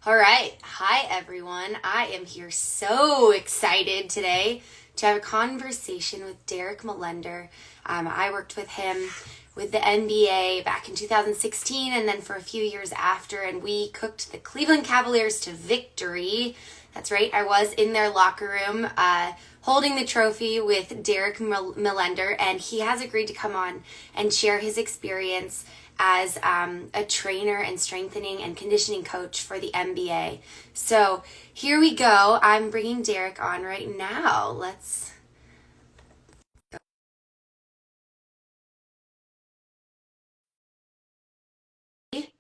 All right. Hi, everyone. I am here so excited today to have a conversation with Derek Millender. I worked with him with the NBA back in 2016 and then for a few years after, and we cooked the Cleveland Cavaliers to victory. That's right. I was in their locker room holding the trophy with Derek Millender, and he has agreed to come on and share his experience as a trainer and strengthening and conditioning coach for the NBA. So here we go. I'm bringing Derek on right now. Let's see.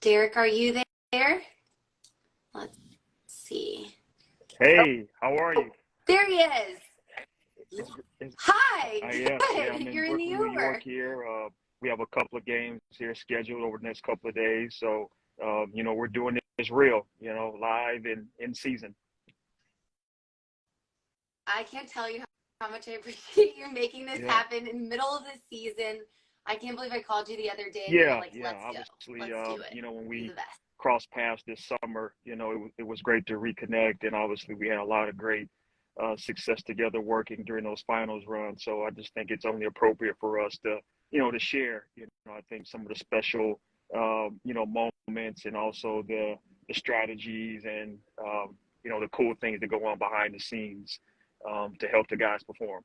Derek, are you there? Let's see. Oh, Hey, how are you? there he is. It's, it's Hi. yeah, I'm Good. in You're in the Brooklyn, New York Uber. here. We have a couple of games here scheduled over the next couple of days. So, we're doing this real, live and in season. I can't tell you how much I appreciate you making this Yeah, happen in the middle of the season. I can't believe I called you the other day and you were yeah, like, yeah. let's go. Obviously, Let's do it. when You're we the best. crossed paths this summer, it was great to reconnect. And obviously, we had a lot of great success together working during those finals runs. So I just think it's only appropriate for us to share, I think some of the special, moments and also the strategies and, the cool things that go on behind the scenes to help the guys perform.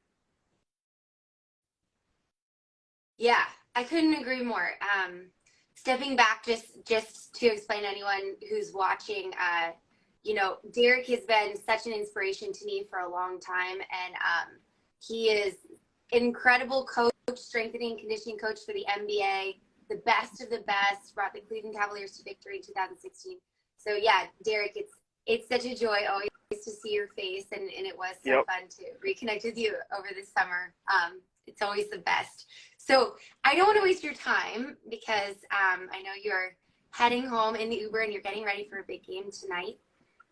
Yeah, I couldn't agree more. Stepping back, just to explain to anyone who's watching, Derek has been such an inspiration to me for a long time, and he is an incredible coach, strengthening and conditioning coach for the NBA, the best of the best. Brought the Cleveland Cavaliers to victory in 2016. So yeah, Derek, it's such a joy always to see your face, and it was so Yep. fun to reconnect with you over this summer. It's always the best. So I don't want to waste your time because I know you're heading home in the Uber and you're getting ready for a big game tonight.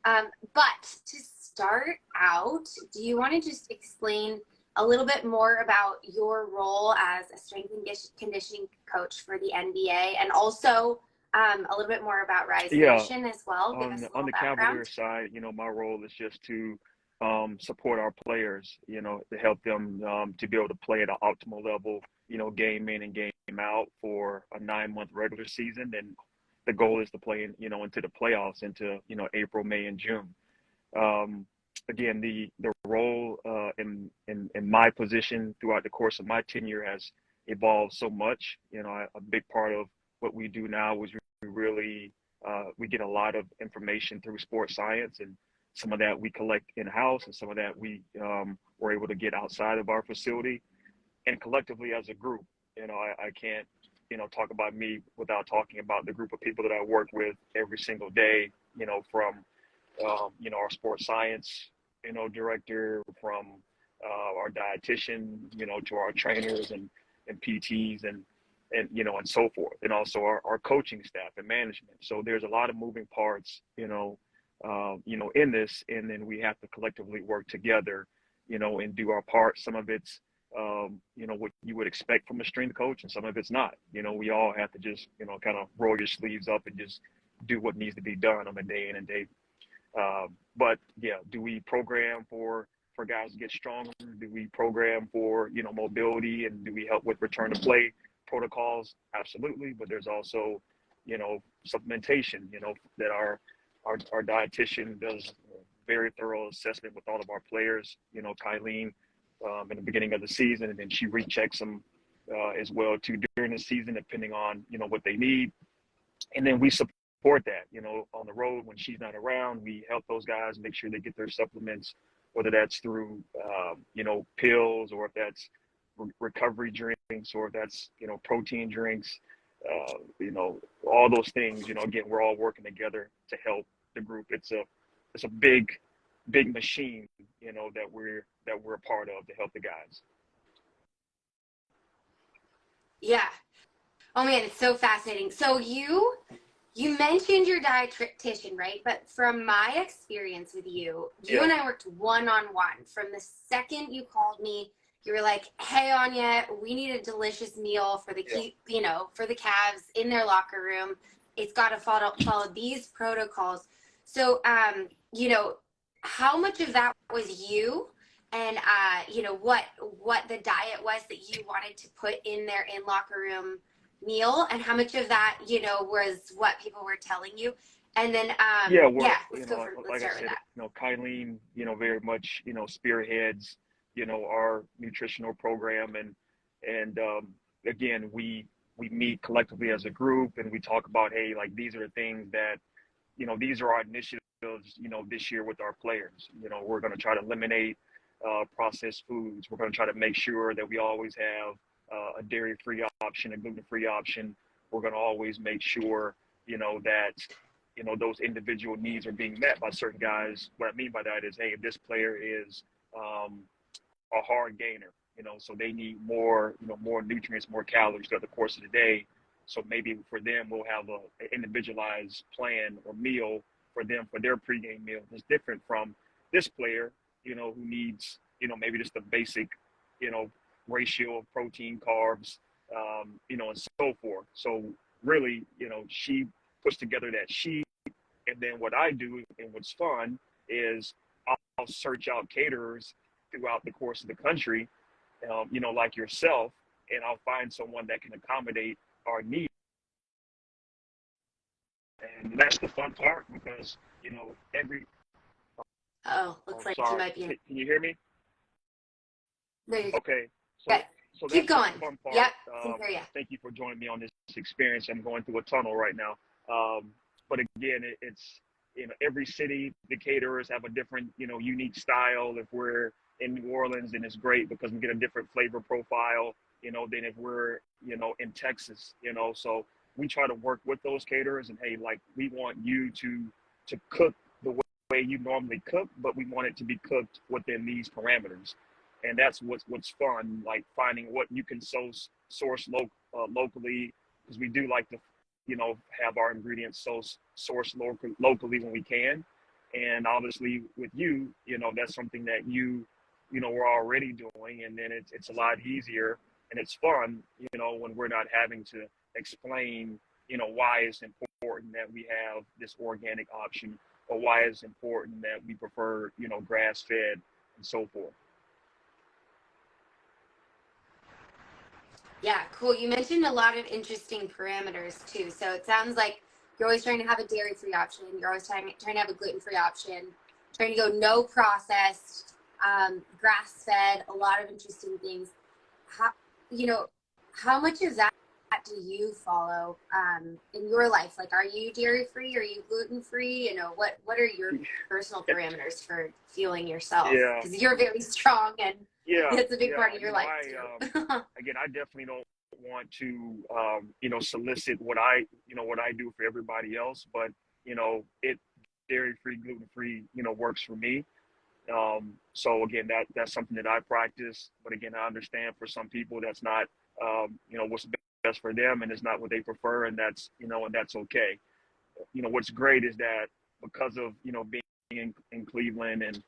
But to start out, do you want to just explain a little bit more about your role as a strength and conditioning coach for the NBA and also a little bit more about Rise Yeah. Nation as well? Give us a On little the background. Cavalier side, my role is just to support our players, to help them to be able to play at an optimal level, game in and game out for a 9 month regular season. And the goal is to play into the playoffs into, April, May, and June. Um, Again, the role in my position throughout the course of my tenure has evolved so much. A big part of what we do now is we really we get a lot of information through sports science, and some of that we collect in house, and some of that we were able to get outside of our facility and collectively as a group. I can't talk about me without talking about the group of people that I work with every single day. From our sports science, director, from our dietitian, to our trainers and PTs and so forth, and also our coaching staff and management. So there's a lot of moving parts, in this, and then we have to collectively work together, and do our part. Some of it's what you would expect from a strength coach, and some of it's not. We all have to just, kind of roll your sleeves up and just do what needs to be done on a day in and day. But yeah, do we program for guys to get stronger? Do we program for mobility, and do we help with return to play protocols? Absolutely. But there's also supplementation. That our dietitian does a very thorough assessment with all of our players. Kylene, in the beginning of the season, and then she rechecks them as well too during the season, depending on what they need, and then we support that. On the road when she's not around, we help those guys make sure they get their supplements, whether that's through pills, or if that's recovery drinks, or if that's protein drinks, all those things. Again, we're all working together to help the group. It's a big machine, that we're a part of to help the guys. Yeah. Oh man, it's so fascinating. So you mentioned your dietitian, right? But from my experience with you, you Yeah, and I worked one on one. From the second you called me, you were like, "Hey, Anya, we need a delicious meal for the yeah, for the Cavs in their locker room. it's got to follow these protocols. So, how much of that was you, and what the diet was that you wanted to put in their in locker room meal, and how much of that was what people were telling you, and then Yeah, we're, let's go for let's like I start with said, that. Kylene, very much, spearheads, our nutritional program, and again, we meet collectively as a group, and we talk about, hey, like these are the things that, these are our initiatives, this year with our players. We're going to try to eliminate processed foods. We're going to try to make sure that we always have a dairy-free option, a gluten-free option. We're going to always make sure, that those individual needs are being met by certain guys. What I mean by that is, hey, if this player is um, a hard gainer, so they need more, more nutrients, more calories throughout the course of the day. So maybe for them, we'll have an individualized plan or meal for them for their pregame meal. It's different from this player, who needs, maybe just the basic, you know, ratio of protein, carbs, and so forth. So really, she puts together that sheet. And then what I do and what's fun is I'll search out caterers throughout the course of the country, like yourself, and I'll find someone that can accommodate our needs. And that's the fun part because, every, Oh, looks oh, like you sorry, might be in. can you hear me? There you go. Okay. Good. So Keep that's the going. fun part. Yep, can hear you. Thank you for joining me on this experience. I'm going through a tunnel right now. But again, it's, every city, the caterers have a different, unique style. If we're in New Orleans, then it's great because we get a different flavor profile, than if we're, in Texas, so we try to work with those caterers and, hey, like we want you to cook the way you normally cook, but we want it to be cooked within these parameters. And that's what's fun, like finding what you can source locally, because we do like to, have our ingredients sourced locally when we can. And obviously with you, that's something that we're already doing, and then it's a lot easier and it's fun, when we're not having to explain, why it's important that we have this organic option, or why it's important that we prefer, grass fed and so forth. Yeah, cool. You mentioned a lot of interesting parameters too. So it sounds like you're always trying to have a dairy-free option. You're always trying to have a gluten-free option. Trying to go no processed, grass-fed. A lot of interesting things. How you know how much of that do you follow in your life? Like, are you dairy-free? Are you gluten-free? What are your personal parameters for fueling yourself? Yeah, Because you're very strong, and yeah, it's a big yeah. part of your life too. Again, I definitely don't want to, solicit what I do for everybody else, but it dairy free, gluten free, works for me. So again, that's something that I practice. But again, I understand for some people that's not, what's best for them, and it's not what they prefer, and that's okay. What's great is that because of being in Cleveland, and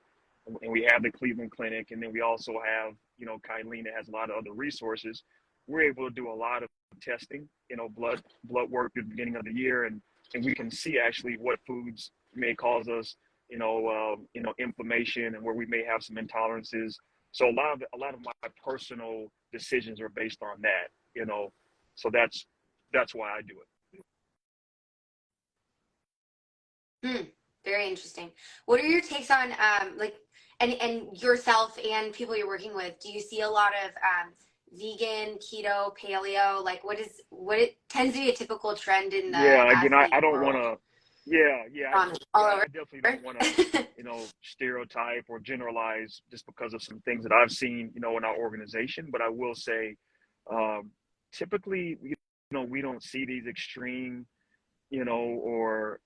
we have the Cleveland Clinic, and then we also have Kylene that has a lot of other resources. We're able to do a lot of testing, blood work at the beginning of the year, and we can see actually what foods may cause us, inflammation, and where we may have some intolerances. So a lot of my personal decisions are based on that, so that's why I do it. Hmm, very interesting. What are your takes on like and yourself and people you're working with? Do you see a lot of vegan, keto, paleo? Like what it tends to be a typical trend in the Yeah, again, I athlete don't want world to. Yeah, all I over. definitely don't want to, stereotype or generalize just because of some things that I've seen, in our organization. But I will say, um, typically, we don't see these extreme, or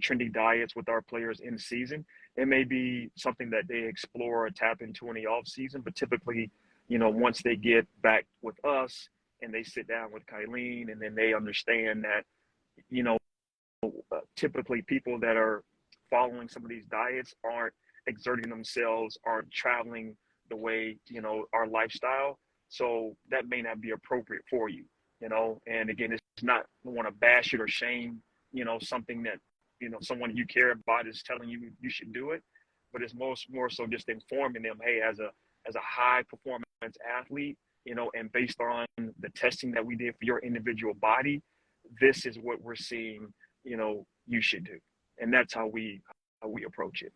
trendy diets with our players in season. It may be something that they explore or tap into in the off season, but typically, once they get back with us and they sit down with Kylene, and then they understand that, you know, typically people that are following some of these diets aren't exerting themselves, aren't traveling the way, our lifestyle. So that may not be appropriate for you, and again, it's not, I want to bash it or shame, something that, someone you care about is telling you you should do it, but it's more so just informing them, hey, as a high performance athlete, and based on the testing that we did for your individual body, this is what we're seeing, you should do. And that's how we approach it.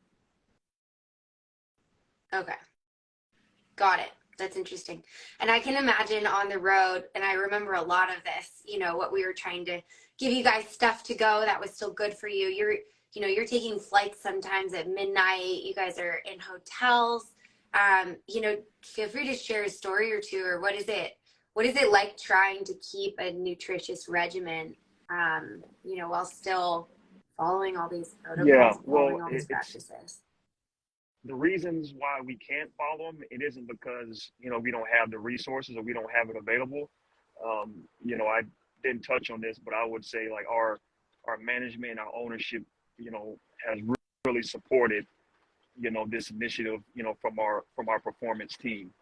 Okay. Got it. That's interesting. And I can imagine on the road, and I remember a lot of this, what we were trying to give you guys stuff to go that was still good for you. You're taking flights sometimes at midnight. You guys are in hotels. Feel free to share a story or two, or what is it like trying to keep a nutritious regimen, while still following all these Yeah, protocols, well, following all these practices? the reasons why we can't follow them, it isn't because, we don't have the resources or we don't have it available. I didn't touch on this, but I would say like our management, our ownership, has really supported, this initiative, from our performance team.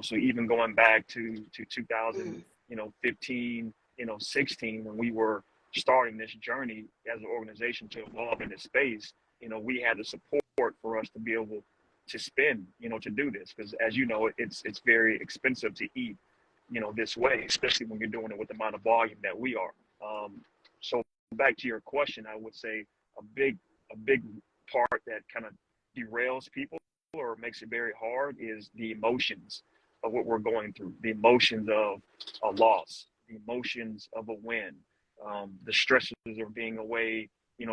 So even going back to 2015, 16, when we were starting this journey as an organization to evolve in this space, we had the support for us to be able to spend, to do this. Because as you know, it's very expensive to eat, this way, especially when you're doing it with the amount of volume that we are. So back to your question, I would say a big part that kind of derails people or makes it very hard is the emotions of what we're going through, the emotions of a loss, the emotions of a win, the stresses of being away,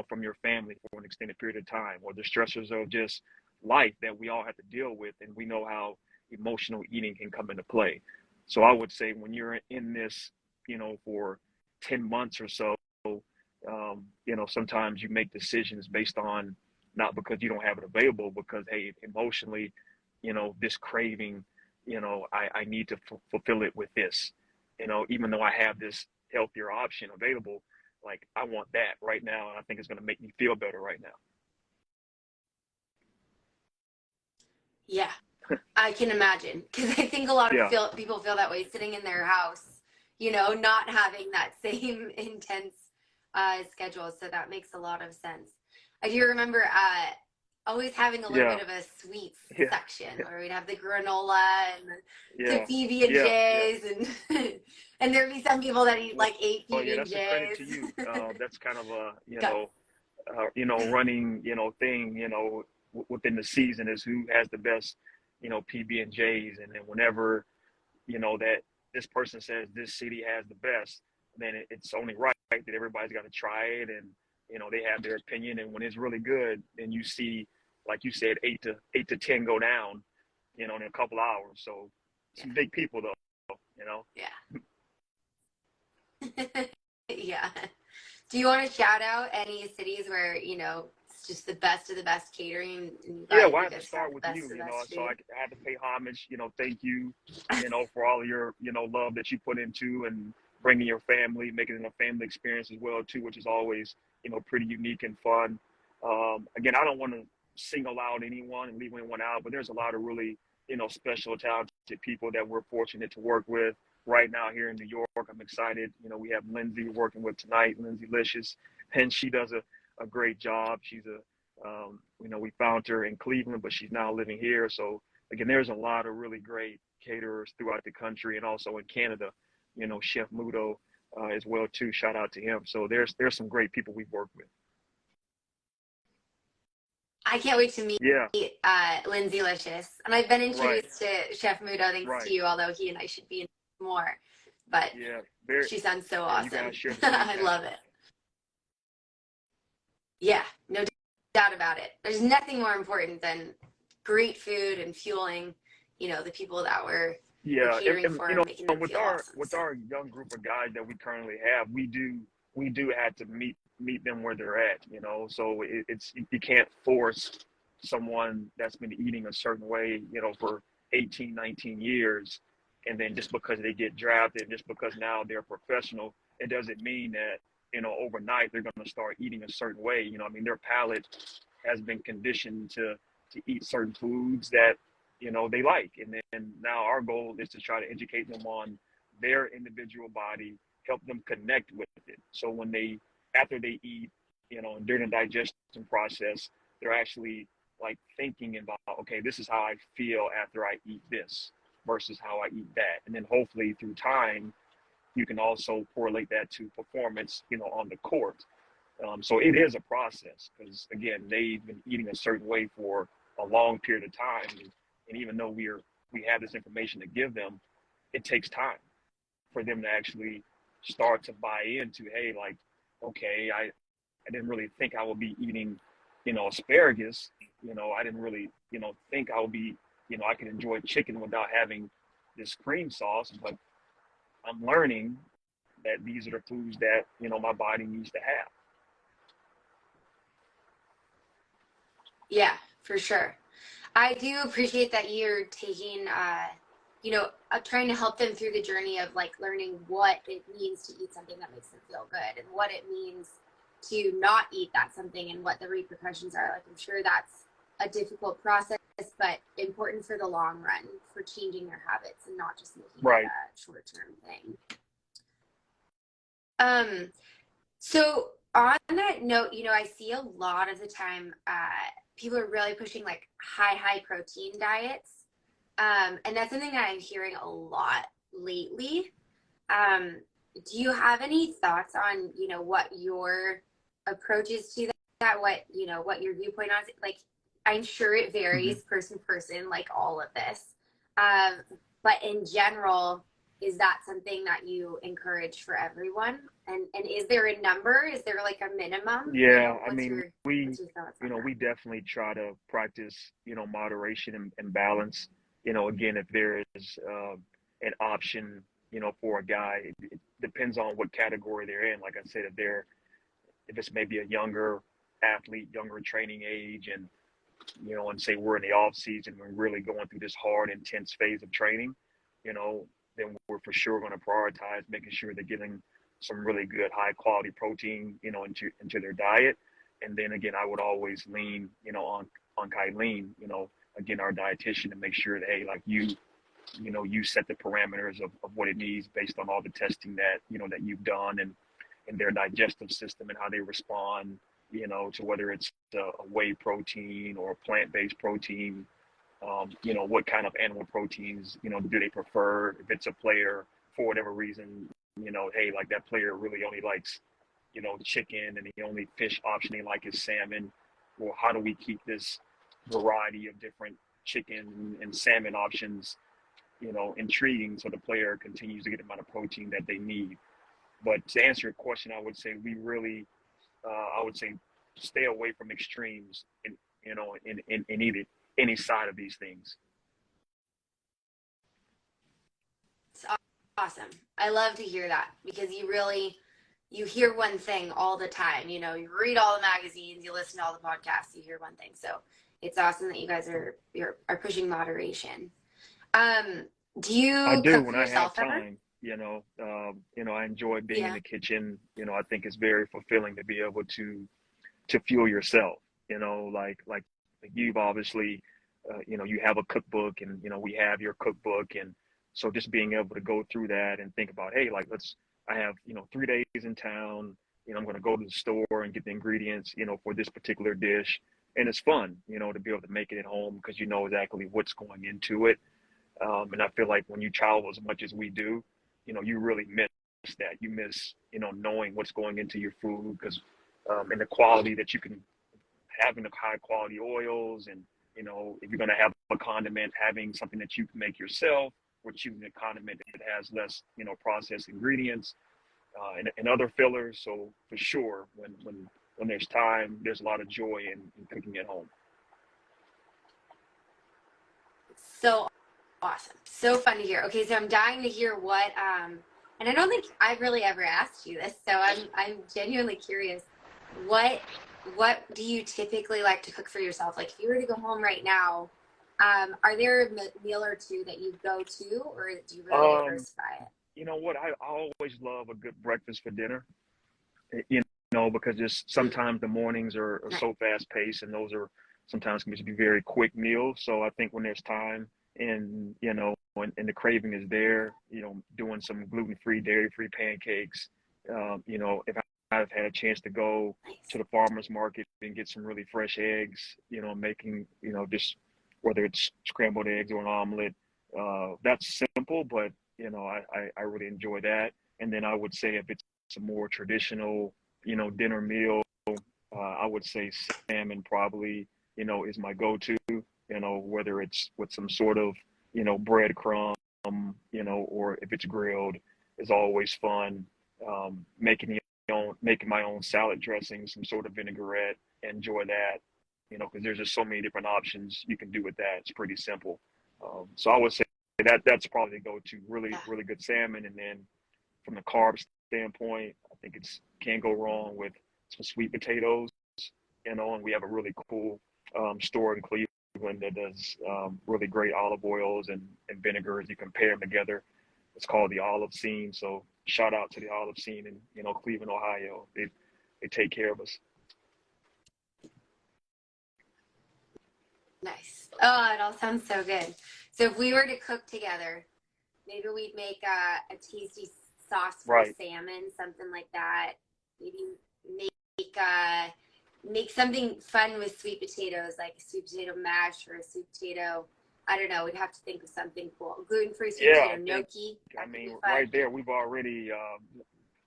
from your family for an extended period of time, or the stressors of just life that we all have to deal with. And we know how emotional eating can come into play. So I would say when you're in this, for 10 months or so, sometimes you make decisions based on not because you don't have it available, because, hey, emotionally, this craving, I need to fulfill it with this, even though I have this healthier option available, like I want that right now. And I think it's going to make me feel better right now. Yeah, I can imagine, because I think a lot of Yeah. people feel that way sitting in their house, not having that same intense schedule. So that makes a lot of sense. I do remember always having a little Yeah. bit of a sweets Yeah. section where we'd have the granola and the Yeah. PB and Yeah. Yeah. J's, and and there'd be some people that eat Well, like 8 yeah, PB and that's a credit to J's. you. That's kind of a, Got- running, thing, within the season is who has the best, PB and J's. And then whenever, that this person says this city has the best, then it's only right that everybody's got to try it. And, they have their opinion. And when it's really good, then you see, like you said, eight to 10 go down, in a couple hours. So yeah. some big people though, Yeah. Yeah. Do you want to shout out any cities where, it's just the best of the best catering, and Yeah, well, I you have to guys have start the with best you, of the best so food? I had to pay homage, thank you, for all of your, love that you put into and bringing your family, making it a family experience as well, too, which is always, pretty unique and fun. Again, I don't want to single out anyone and leave anyone out, but there's a lot of really, special, talented people that we're fortunate to work with right now here in New York. I'm excited. We have Lindsay working with tonight, Lindsay Licious, and she does a great job. She's we found her in Cleveland, but she's now living here. So again, there's a lot of really great caterers throughout the country and also in Canada. Chef Mudo as well too. Shout out to him. So there's some great people we've worked with. I can't wait to meet Yeah. Lindsay Licious. And I've been Right. introduced to Chef Mudo thanks to Right. you, although he and I should be in more. But Yeah. Very. she sounds so Yeah. You guys awesome. share the same I love passion. it. Yeah, no doubt about it. There's nothing more important than great food and fueling, the people that we're Yeah, catering and for and making them with feel our awesome. So young group of guys that we currently have, we do have to meet them where they're at. So it's you can't force someone that's been eating a certain way, for 18, 19 years, and then just because they get drafted, just because now they're professional, it doesn't mean that overnight they're going to start eating a certain way. Their palate has been conditioned to eat certain foods that they like. And then now our goal is to try to educate them on their individual body, help them connect with it. So when they after they eat, and during the digestion process, they're actually like thinking about, okay, this is how I feel after I eat this versus how I eat that. And then hopefully through time, you can also correlate that to performance, on the court. So it is a process because again, they've been eating a certain way for a long period of time, and even though we have this information to give them, it takes time for them to actually start to buy into, hey, like, okay, I didn't really think I would be eating, asparagus. I didn't really, think I would be, I could enjoy chicken without having this cream sauce, but I'm learning that these are the foods that, my body needs to have. Yeah, for sure. I do appreciate that you're taking, trying to help them through the journey of like learning what it means to eat something that makes them feel good and what it means to not eat that something and what the repercussions are. Like, I'm sure that's a difficult process, but important for the long run for changing their habits and not just making Right. it a short-term thing. So on that note, I see a lot of the time people are really pushing like high protein diets. And that's something that I'm hearing a lot lately. Um, do you have any thoughts on, what your approach is to that? What your viewpoint on it? Like, I'm sure it Mm-hmm. varies person to person, like all of this. Um, but in general, is that something that you encourage for everyone? And is there a number? Is there like a minimum? Yeah, I What's mean, your we, what's your thoughts on we that? definitely try to practice, moderation and balance. Again, if there is an option, for a guy, it depends on what category they're in. Like I said, if it's maybe a younger athlete, younger training age, and say we're in the off season, we're really going through this hard, intense phase of training, then we're for sure going to prioritize making sure they're getting some really good, high quality protein, into their diet. And then again, I would always lean, on Kylene, again, our dietitian, to make sure that, hey, like you set the parameters of what it needs based on all the testing that, that you've done and their digestive system and how they respond, to whether it's a whey protein or plant-based protein, what kind of animal proteins, do they prefer? If it's a player, for whatever reason, hey, like that player really only likes, chicken, and the only fish option they like is salmon. Well, how do we keep this variety of different chicken and salmon options, intriguing so the player continues to get the amount of protein that they need? But to answer your question, I would say we really, I would say, stay away from extremes in either any side of these things. It's awesome. I love to hear that because you hear one thing all the time. You read all the magazines, you listen to all the podcasts, you hear one thing. So it's awesome that you guys are pushing moderation. Um, do I you do cook for when I have yourself ever? time. I enjoy being in Yeah. the kitchen. I think it's very fulfilling to be able to fuel yourself. Like you've obviously, you have a cookbook, and we have your cookbook, and so just being able to go through that and think about, hey, like I have 3 days in town. I'm going to go to the store and get the ingredients, for this particular dish, and it's fun, to be able to make it at home because you know exactly what's going into it. And I feel like when you travel as much as we do, you really miss that. You miss, knowing what's going into your food because, and the quality that you can having the high quality oils, and if you're going to have a condiment, having something that you can make yourself, or choosing a condiment that has less processed ingredients, and other fillers. So for sure, when there's time, there's a lot of joy in cooking at home. So awesome. So fun to hear. Okay, so I'm dying to hear what and I don't think I've really ever asked you this, so I'm genuinely curious. What what do you typically like to cook for yourself? Like if you were to go home right now, are there a meal or two that you go to, or do you really Um, diversify it? you know what? I always love a good breakfast for dinner. Because just Mm, sometimes the mornings are nice. so fast paced, and those are sometimes can just be very quick meals. So I think when there's time, and and the craving is there, doing some gluten free, dairy free pancakes. If I've had a chance to go Nice. to the farmer's market and get some really fresh eggs, making, just whether it's scrambled eggs or an omelet. That's simple, but, I really enjoy that. And then I would say if it's a more traditional, dinner meal, I would say salmon probably, is my go-to, whether it's with some sort of, breadcrumb, or if it's grilled is always fun. Making my own salad dressing, some sort of vinaigrette, enjoy that, because there's just so many different options you can do with that. It's pretty simple. So I would say that's probably the go-to. Really, Yeah. really good salmon, and then from the carb standpoint, I think it's can't go wrong with some sweet potatoes, and we have a really cool store in Cleveland that does really great olive oils and vinegars. You can pair them together. It's called the Olive Scene. So shout out to the Olive Scene in Cleveland, Ohio. They take care of us. Nice. Oh, it all sounds so good. So if we were to cook together, maybe we'd make a tasty sauce for Right. salmon, something like that. Maybe make make something fun with sweet potatoes, like a sweet potato mash or a sweet potato. I don't know. We'd have to think of something cool. Gluten-free sweet Yeah, I potato think. gnocchi. I That could be mean, fun. right there, we've already.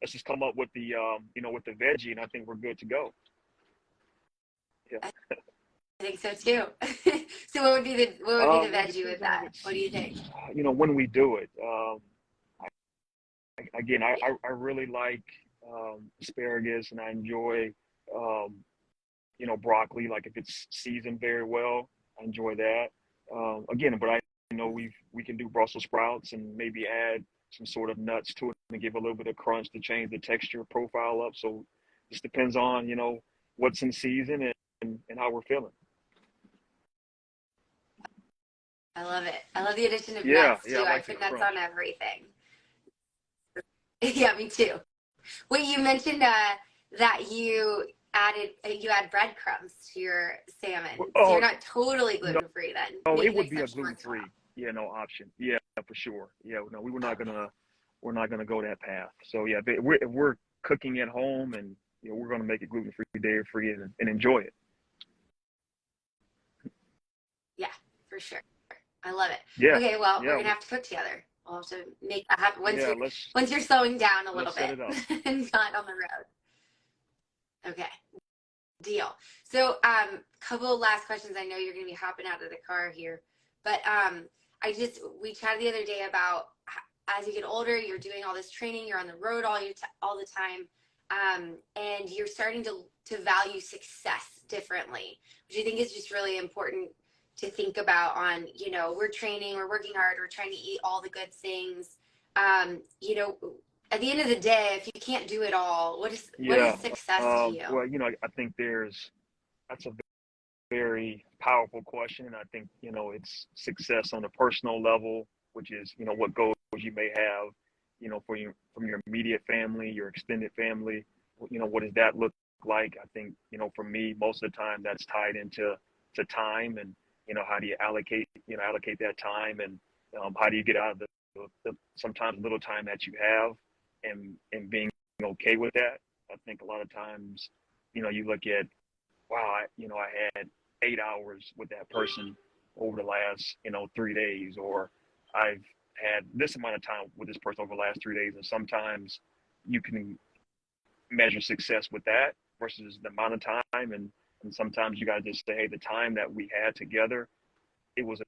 Let's just come up with the with the veggie, and I think we're good to go. Yeah. I think so too. So what would be the Well, it veggie depends with on that? What do you think? when we do it. Again, Yeah. I really like asparagus, and I enjoy um, broccoli. Like if it's seasoned very well, I enjoy that. Again, but I know we can do Brussels sprouts and maybe add some sort of nuts to it and give a little bit of crunch to change the texture profile up. So just depends on what's in season and how we're feeling. I love it. I love the addition of Yeah, nuts yeah, too. I I like the put nuts crunch. on everything. Yeah, me too. Wait, you mentioned that you add breadcrumbs to your salmon, so you're Oh not totally no, gluten free then. no, it Maybe would like be some a gluten shortbread. free, option. Yeah, for sure. Yeah, no, Okay. we're not gonna go that path. So yeah, if we're cooking at home and we're gonna make it gluten free, dairy free, and enjoy it. Yeah, for sure. I love it. Yeah, Okay, well, we're yeah, gonna have to cook together. We'll have to make that happen once yeah. you're slowing down a little Let's set it up. bit and not on the road. Okay, deal. So, couple of last questions. I know you're gonna be hopping out of the car here, but we chatted the other day about as you get older, you're doing all this training, you're on the road all the time, and you're starting to value success differently, which I think is just really important to think about. On we're training, we're working hard, we're trying to eat all the good things. Um, you know, at the end of the day, if you can't do it all, what is Yeah. success to you? Well, I think that's a very powerful question, and I think it's success on a personal level, which is what goals you may have, from your immediate family, your extended family. What does that look like? I think for me, most of the time that's tied into time, and how do you allocate that time, and how do you get out of the sometimes little time that you have, and being okay with that. I think a lot of times, you look at, wow, I had 8 hours with that person over the last, 3 days, or I've had this amount of time with this person over the last 3 days. And sometimes you can measure success with that versus the amount of time. And sometimes you got to just say, hey, the time that we had together, it was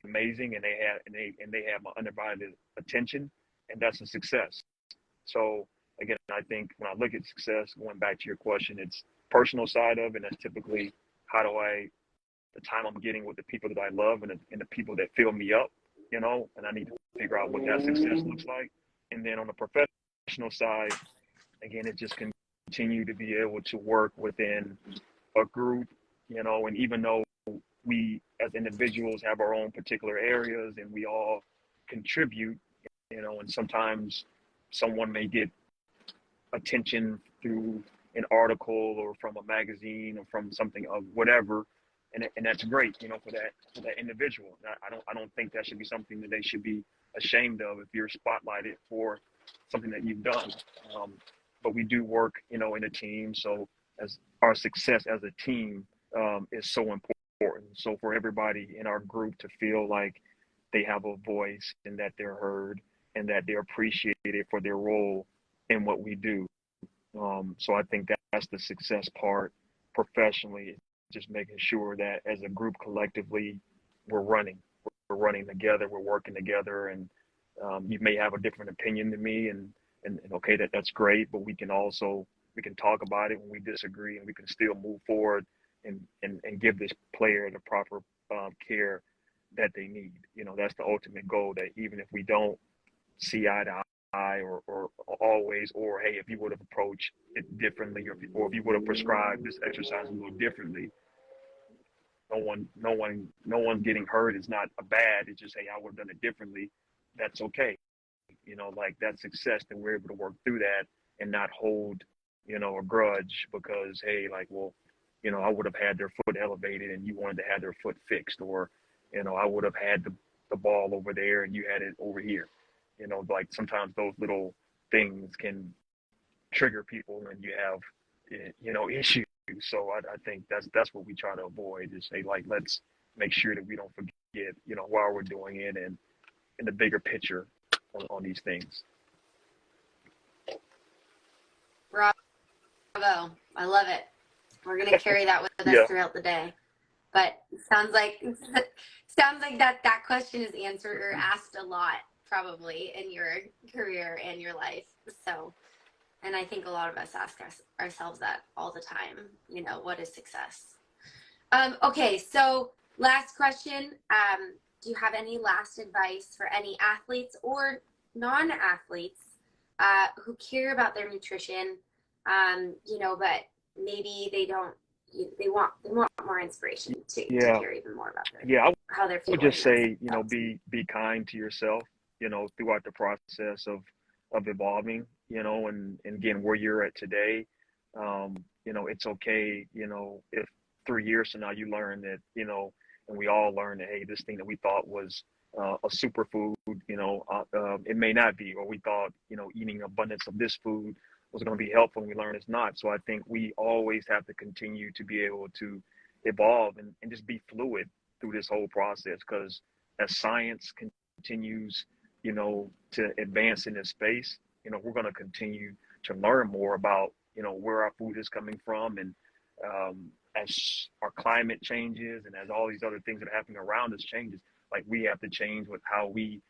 amazing. And they had my undivided attention, and that's a success. So again, I think when I look at success, going back to your question, it's personal side of it, and that's typically how do I the time I'm getting with the people that I love, and the people that fill me up, and I need to figure out what that success looks like. And then on the professional side, again, it just continue to be able to work within a group, and even though we as individuals have our own particular areas and we all contribute, and sometimes someone may get attention through an article or from a magazine or from something of whatever, and that's great, for that individual. I don't think that should be something that they should be ashamed of if you're spotlighted for something that you've done. Um, but we do work, in a team. So as our success as a team is so important. So for everybody in our group to feel like they have a voice and that they're heard and that they're appreciated for their role in what we do. So I think that's the success part professionally, just making sure that as a group collectively, we're running, we're running together, we're working together, and you may have a different opinion than me, and okay, that's great, but we can talk about it when we disagree, and we can still move forward and give this player the proper care that they need. That's the ultimate goal. That even if we don't see eye to eye or always, or hey, if you would have approached it differently, or if you would have prescribed this exercise a little differently, no one getting hurt is not a bad. It's just, hey, I would have done it differently. That's okay. Like that success that we're able to work through that and not hold, a grudge because, hey, like, well, I would have had their foot elevated and you wanted to have their foot fixed, or, I would have had the ball over there and you had it over here. Like sometimes those little things can trigger people and you have, issues. So I think that's what we try to avoid is say, like, let's make sure that we don't forget, why we're doing it and in the bigger picture on these things. Bravo. I love it. We're going to carry that with us Yeah. throughout the day. But it sounds like that question is answered or asked a lot probably in your career and your life. So, and I think a lot of us ask ourselves that all the time, what is success? Okay, so last question. Do you have any last advice for any athletes or non-athletes who care about their nutrition, but maybe they don't, they want more inspiration to care even more about how they're feeling? I would just say, be kind to yourself, throughout the process of evolving, and again, where you're at today. It's okay, if 3 years from now you learn that, and we all learn that, hey, this thing that we thought was a superfood, it may not be, or we thought, eating abundance of this food was going to be helpful, and we learn it's not. So I think we always have to continue to be able to evolve and just be fluid through this whole process, because as science continues, to advance in this space, we're going to continue to learn more about, where our food is coming from. And as our climate changes and as all these other things that are happening around us changes, like we have to change with how we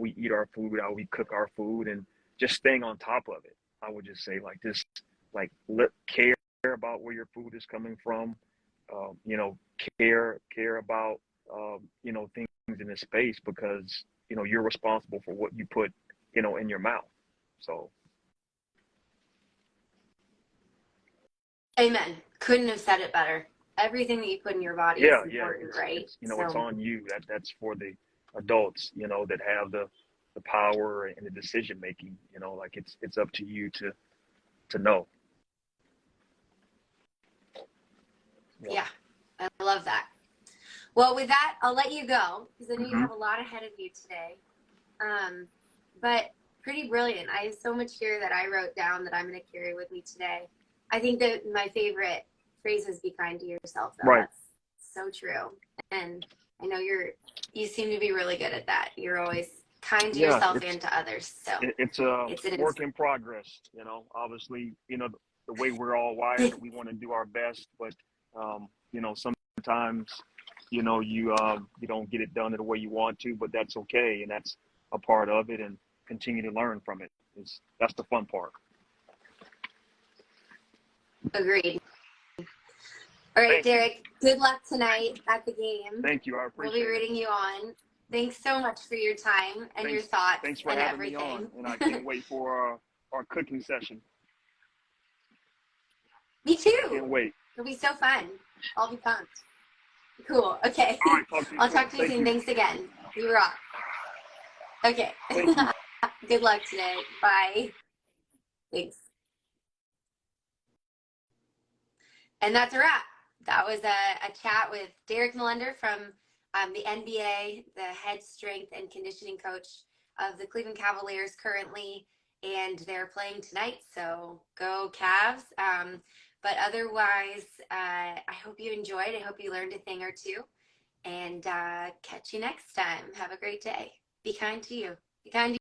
eat our food, how we cook our food, and just staying on top of it. I would just say, like, this, like, care about where your food is coming from, care about, things in this space, because, you're responsible for what you put, in your mouth. So. Amen. Couldn't have said it better. Everything that you put in your body is important, right? It's on you. That's for the adults, that have the power and the decision making. Like it's up to you to know. Yeah, I love that. Well, with that, I'll let you go because I know you have a lot ahead of you today. But pretty brilliant. I have so much here that I wrote down that I'm going to carry with me today. I think that my favorite phrase is be kind to yourself. Though. Right. That's so true. And I know you seem to be really good at that. You're always kind to yourself and to others. So it's a work in progress, obviously, the way we're all wired, we want to do our best, but, sometimes, you don't get it done the way you want to, but that's okay. And that's a part of it, and continue to learn from it. That's the fun part. Agreed. All right, Derek, good luck tonight at the game. Thank you. I appreciate it. We'll be rooting you on. Thanks so much for your time and your thoughts. Thanks for having me on. And I can't wait for our cooking session. Me too. Can't wait. It'll be so fun. I'll be pumped. Cool. Okay. All right, I'll talk to you soon. Thanks again. You rock. Okay. Good luck today. Bye. Thanks. And that's a wrap. That was a chat with Derek Millender from the NBA, the head strength and conditioning coach of the Cleveland Cavaliers currently. and they're playing tonight. So go Cavs. But otherwise, I hope you enjoyed. I hope you learned a thing or two. And catch you next time. Have a great day. Be kind to you. Be kind to